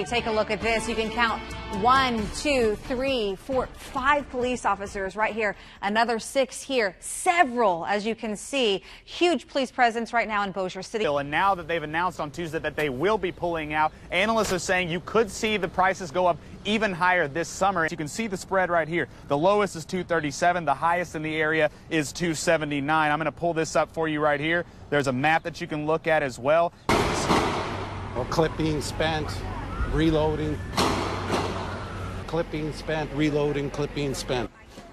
Take a look at this. You can count 1, 2, 3, 4, 5 police officers right here. Another 6 here. Several, as you can see. Huge police presence right now in Bossier City. And now that they've announced on Tuesday that they will be pulling out, analysts are saying you could see the prices go up even higher this summer. You can see the spread right here. The lowest is $237. The highest in the area is $279. I'm going to pull this up for you right here. There's a map that you can look at as well. Or clip being spent, reloading, clip being spent, reloading, clip being spent.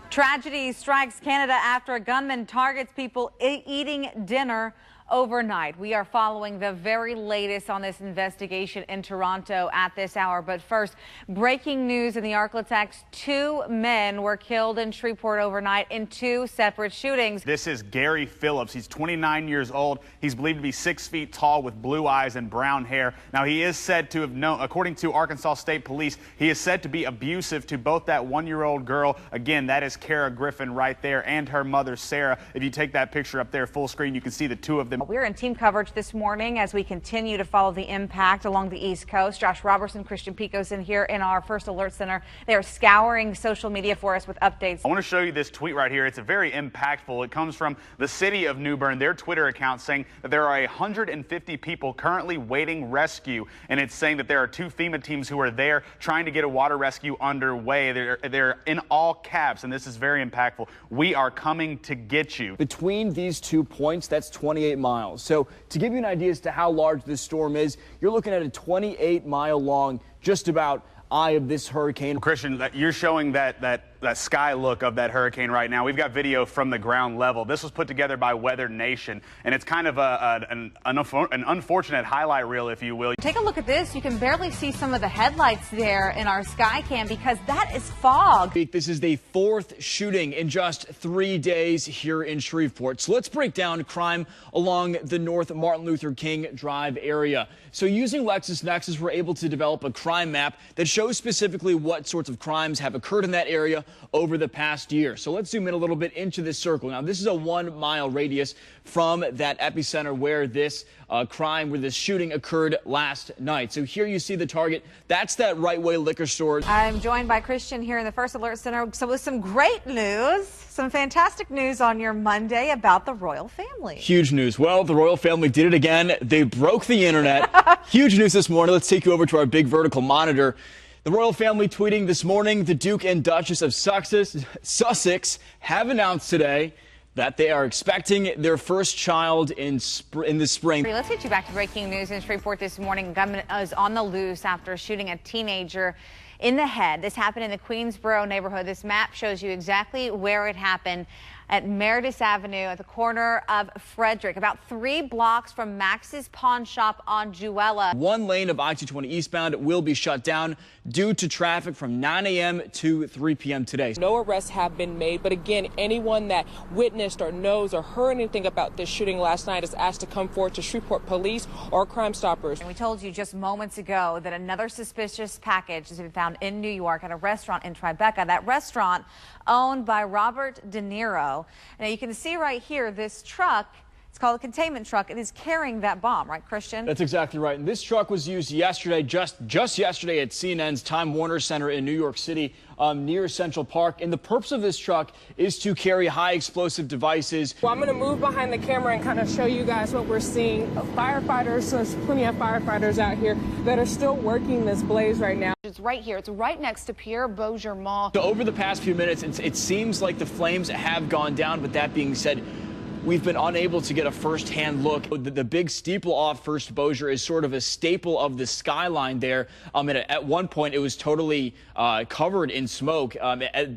Tragedy strikes Canada after a gunman targets people eating dinner overnight. We are following the very latest on this investigation in Toronto at this hour. But first, breaking news in the Arklatex. 2 men were killed in Shreveport overnight in 2 separate shootings. This is Gary Phillips. He's 29 years old. He's believed to be 6 feet tall with blue eyes and brown hair. Now, he is said to have known, according to Arkansas State Police, he is said to be abusive to both that 1-year-old girl. Again, that is Kara Griffin right there, and her mother, Sarah. If you take that picture up there full screen, you can see the 2 of them. We're in team coverage this morning as we continue to follow the impact along the East Coast. Josh Robertson, Christian Pico's in here in our First Alert Center. They are scouring social media for us with updates. I want to show you this tweet right here. It's very impactful. It comes from the city of New Bern, their Twitter account, saying that there are 150 people currently waiting rescue. And it's saying that there are 2 FEMA teams who are there trying to get a water rescue underway. They're in all caps, and this is very impactful. We are coming to get you. Between these 2 points, that's 28 miles. So to give you an idea as to how large this storm is, you're looking at a 28-mile long, just about, eye of this hurricane. Christian, you're showing that sky look of that hurricane right now. We've got video from the ground level. This was put together by Weather Nation, and it's kind of an unfortunate highlight reel, if you will. Take a look at this. You can barely see some of the headlights there in our sky cam because that is fog. This is the 4th shooting in just 3 days here in Shreveport. So let's break down crime along the North Martin Luther King Drive area. So using LexisNexis, we're able to develop a crime map that shows specifically what sorts of crimes have occurred in that area over the past year. So let's zoom in a little bit into this circle. Now, this is a 1-mile radius from that epicenter where this where this shooting occurred last night. So here you see the target. That's that Right Way liquor store. I'm joined by Christian here in the First Alert Center. So with some great news, some fantastic news on your Monday about the royal family. Huge news. Well, the royal family did it again. They broke the internet. Huge news this morning. Let's take you over to our big vertical monitor. The royal family tweeting this morning, the Duke and Duchess of Sussex have announced today that they are expecting their first child in the spring. Let's get you back to breaking news in Shreveport this morning. A gunman is on the loose after shooting a teenager in the head. This happened in the Queensboro neighborhood. This map shows you exactly where it happened at Meredith Avenue at the corner of Frederick, about 3 blocks from Max's Pawn Shop on Jewella. 1 lane of I-220 eastbound will be shut down due to traffic from 9 a.m. to 3 p.m. today. No arrests have been made, but again, anyone that witnessed or knows or heard anything about this shooting last night is asked to come forward to Shreveport Police or Crime Stoppers. And we told you just moments ago that another suspicious package has been found in New York at a restaurant in Tribeca. That restaurant owned by Robert De Niro. Now you can see right here this truck. It's called a containment truck. It is carrying that bomb, right, Christian? That's exactly right. And this truck was used yesterday, just yesterday at CNN's Time Warner Center in New York City near Central Park. And the purpose of this truck is to carry high explosive devices. Well, I'm going to move behind the camera and kind of show you guys what we're seeing. Firefighters, so there's plenty of firefighters out here that are still working this blaze right now. It's right here. It's right next to Pierre Bossier Mall. So over the past few minutes, it seems like the flames have gone down. But that being said, we've been unable to get a first-hand look. The big steeple off First Bossier is sort of a staple of the skyline there. And at one point, it was totally covered in smoke.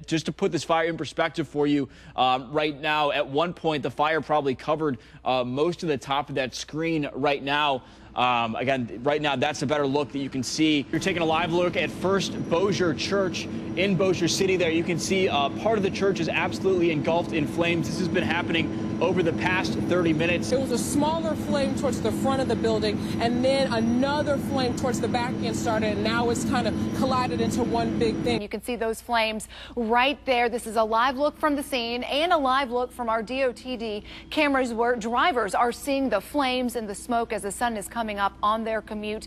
Just to put this fire in perspective for you, right now, at one point, the fire probably covered most of the top of that screen right now. Again, right now, that's a better look that you can see. You're taking a live look at First Bossier Church in Bossier City there. You can see part of the church is absolutely engulfed in flames. This has been happening over the past 30 minutes. There was a smaller flame towards the front of the building, and then another flame towards the back end started, and now it's kind of collided into one big thing. You can see those flames right there. This is a live look from the scene and a live look from our DOTD cameras where drivers are seeing the flames and the smoke as the sun is coming up on their commute.